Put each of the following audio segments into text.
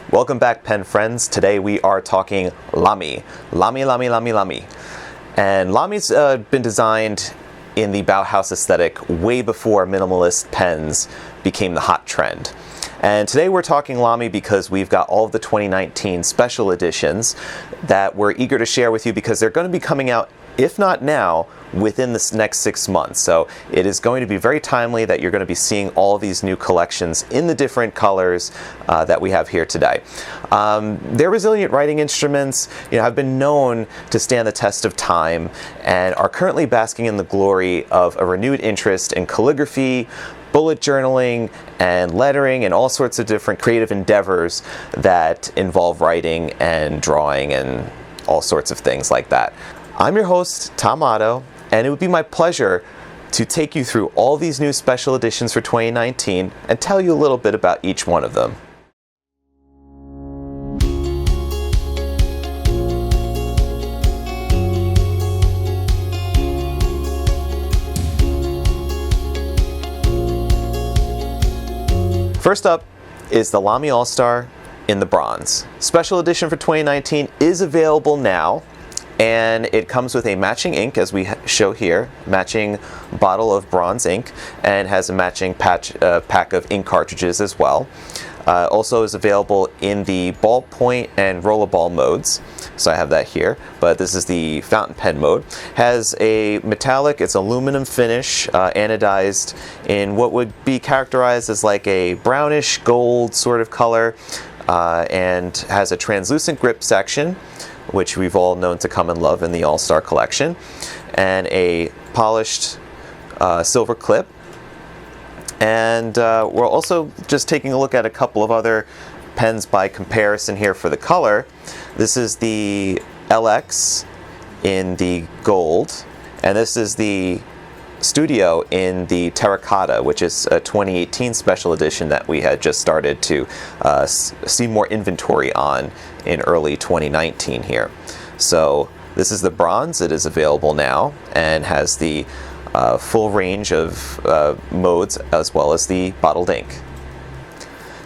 Welcome back, pen friends. Today we are talking Lamy. Lamy. And Lamy's been designed in the Bauhaus aesthetic way before minimalist pens became the hot trend. And today we're talking Lamy because we've got all of the 2019 special editions that we're eager to share with you because they're going to be coming out, if not now, within this next 6 months. So it is going to be very timely that you're going to be seeing all of these new collections in the different colors that we have here today. They're resilient writing instruments, have been known to stand the test of time and are currently basking in the glory of a renewed interest in calligraphy, bullet journaling, and lettering, and all sorts of different creative endeavors that involve writing and drawing and all sorts of things like that. I'm your host, Tom Otto, and it would be my pleasure to take you through all these new special editions for 2019 and tell you a little bit about each one of them. First up is the Lamy AllStar in the bronze. Special edition for 2019 is available now, and it comes with a matching ink, as we show here, matching bottle of bronze ink, and has a matching pack of ink cartridges as well. Also is available in the Ballpoint and Rollerball modes. So I have that here, but this is the fountain pen mode. Has a metallic, it's aluminum finish, anodized in what would be characterized as like a brownish gold sort of color, and has a translucent grip section, which we've all known to come and love in the AllStar collection, and a polished silver clip. And we're also just taking a look at a couple of other pens by comparison here for the color. This is the LX in the gold, and this is the Studio in the terracotta, which is a 2018 special edition that we had just started to see more inventory on in early 2019 here. So this is the bronze. It is available now and has the full range of modes as well as the bottled ink.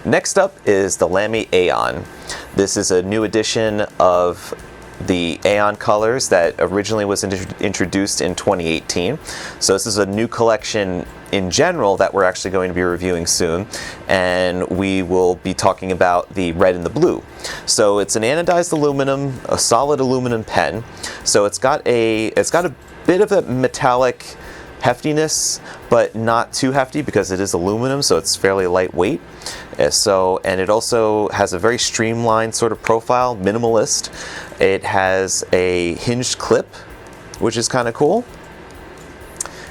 Next up is the Lamy Aion. This is a new edition of the Aion colors that originally was introduced in 2018. So this is a new collection in general that we're actually going to be reviewing soon, and we will be talking about the red and the blue. So it's an anodized aluminum, a solid aluminum pen. So it's got a bit of a metallic heftiness, but not too hefty because it is aluminum, so it's fairly lightweight. And it also has a very streamlined sort of profile, minimalist. It has a hinged clip, which is kind of cool.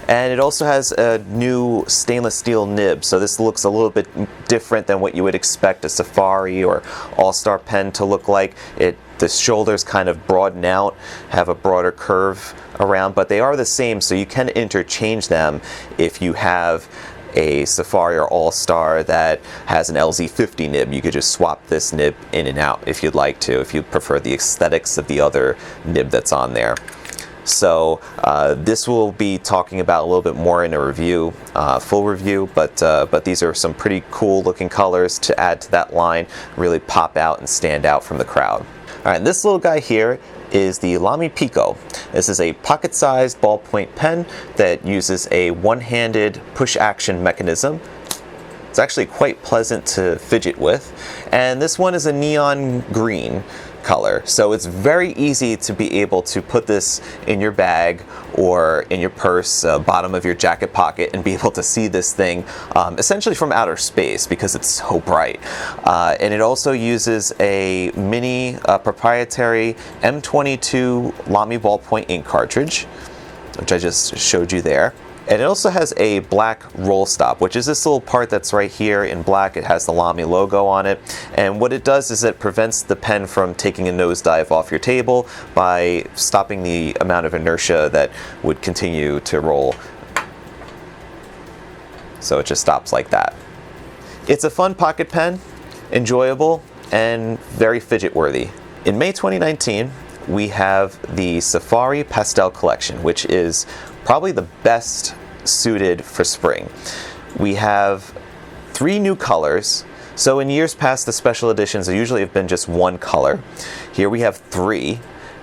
And it also has a new stainless steel nib, so this looks a little bit different than what you would expect a Safari or AllStar pen to look like. The shoulders kind of broaden out, have a broader curve around, but they are the same, so you can interchange them if you have a Safari or AllStar that has an LZ50 nib. You could just swap this nib in and out if you'd like to, if you prefer the aesthetics of the other nib that's on there. So this will be talking about a little bit more in a review, full review, but these are some pretty cool looking colors to add to that line, really pop out and stand out from the crowd. All right, this little guy here is the Lamy Pico. This is a pocket-sized ballpoint pen that uses a one-handed push-action mechanism. It's actually quite pleasant to fidget with, and this one is a neon green color, so it's very easy to be able to put this in your bag or in your purse, bottom of your jacket pocket, and be able to see this thing essentially from outer space because it's so bright. And it also uses a mini proprietary M22 Lamy ballpoint ink cartridge, which I just showed you there. And it also has a black roll stop, which is this little part that's right here in black. It has the Lamy logo on it. And what it does is it prevents the pen from taking a nosedive off your table by stopping the amount of inertia that would continue to roll. So it just stops like that. It's a fun pocket pen, enjoyable, and very fidget worthy. In May 2019, we have the Safari Pastel collection, which is probably the best suited for spring. We have 3 new colors. So in years past, the special editions usually have been just one color. Here we have 3.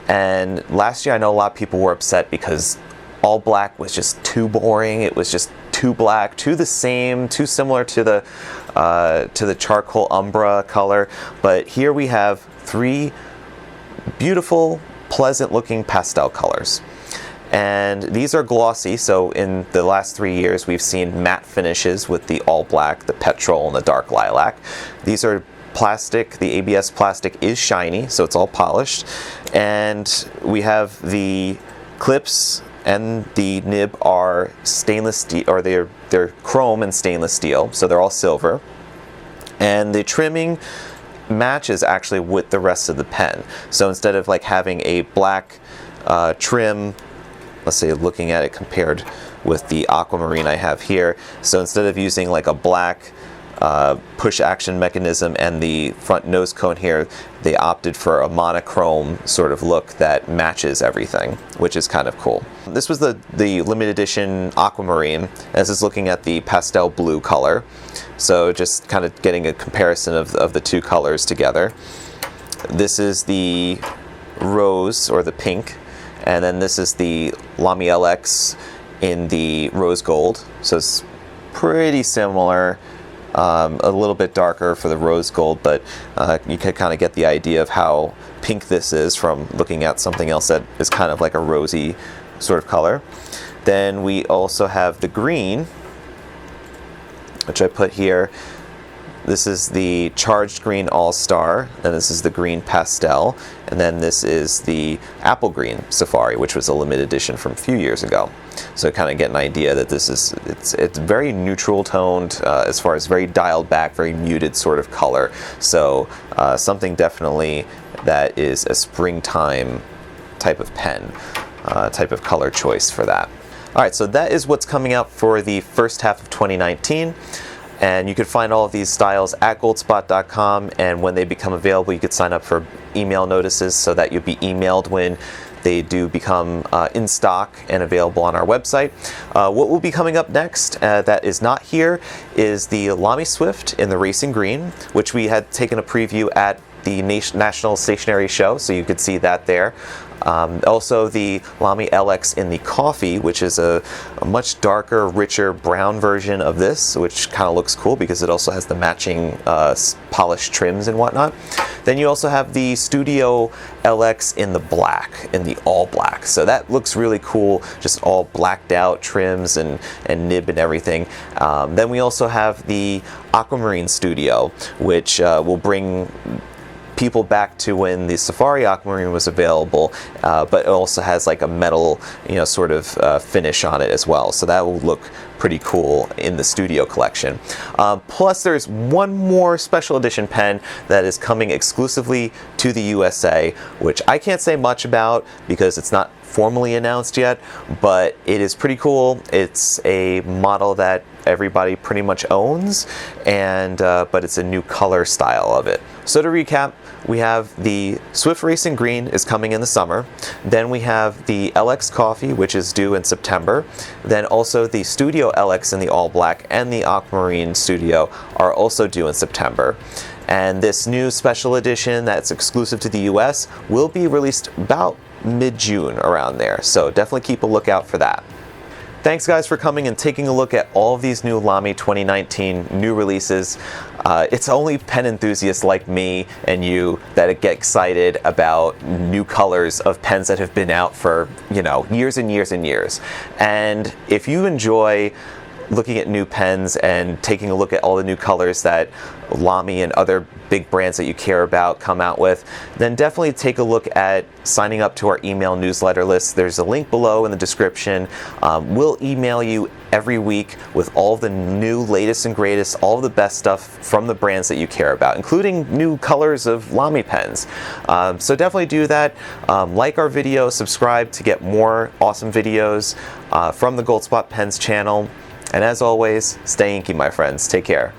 And last year I know a lot of people were upset because all black was just too boring. It was just too black, too the same, too similar to the charcoal umbra color. But here we have 3 beautiful, pleasant looking pastel colors. And these are glossy, so in the last 3 years we've seen matte finishes with the all black, the petrol, and the dark lilac. These are plastic. The ABS plastic is shiny, so it's all polished. And we have the clips and the nib are stainless steel, or they're chrome and stainless steel, so they're all silver. And the trimming matches actually with the rest of the pen. So instead of like having a black trim, let's say looking at it compared with the aquamarine I have here, so instead of using like a black push action mechanism and the front nose cone here, they opted for a monochrome sort of look that matches everything, which is kind of cool. This was the limited edition aquamarine. This is looking at the pastel blue color, so just kind of getting a comparison of the 2 colors together. This is the rose, or the pink, and then this is the Lamy LX in the rose gold, so it's pretty similar. A little bit darker for the rose gold, but you can kind of get the idea of how pink this is from looking at something else that is kind of like a rosy sort of color. Then we also have the green, which I put here. This is the charged green AllStar, and this is the green pastel, and then this is the apple green Safari, which was a limited edition from a few years ago. So kind of get an idea that this is, it's very neutral toned, as far as very dialed back, very muted sort of color. So something definitely that is a springtime type of pen, type of color choice for that. All right, so that is what's coming out for the first half of 2019. And you can find all of these styles at goldspot.com, and when they become available, you could sign up for email notices so that you'll be emailed when they do become in stock and available on our website. What will be coming up next that is not here is the Lamy Swift in the racing green, which we had taken a preview at the National Stationery Show, so you could see that there. Also the Lamy LX in the coffee, which is a much darker, richer brown version of this, which kind of looks cool because it also has the matching polished trims and whatnot. Then you also have the Studio LX in the black, in the all black. So that looks really cool, just all blacked out trims and nib and everything. Then we also have the Aquamarine Studio, which will bring people back to when the Safari Aquamarine was available, but it also has like a metal, sort of finish on it as well. So that will look pretty cool in the Studio collection. Plus there's one more special edition pen that is coming exclusively to the USA, which I can't say much about because it's not formally announced yet, but it is pretty cool. It's a model that everybody pretty much owns, and but it's a new color style of it. So to recap, we have the Swift Racing Green is coming in the summer. Then we have the LX Coffee, which is due in September. Then also the Studio LX in the all black and the Aquamarine Studio are also due in September. And this new special edition that's exclusive to the US will be released about mid-June, around there. So definitely keep a lookout for that. Thanks guys for coming and taking a look at all of these new Lamy 2019 new releases. It's only pen enthusiasts like me and you that get excited about new colors of pens that have been out for, years and years and years. And if you enjoy looking at new pens and taking a look at all the new colors that Lamy and other big brands that you care about come out with, then definitely take a look at signing up to our email newsletter list. There's a link below in the description. We'll email you every week with all the new latest and greatest, all the best stuff from the brands that you care about, including new colors of Lamy pens. So definitely do that. Like our video, subscribe to get more awesome videos from the Goldspot Pens channel. And as always, stay inky, my friends. Take care.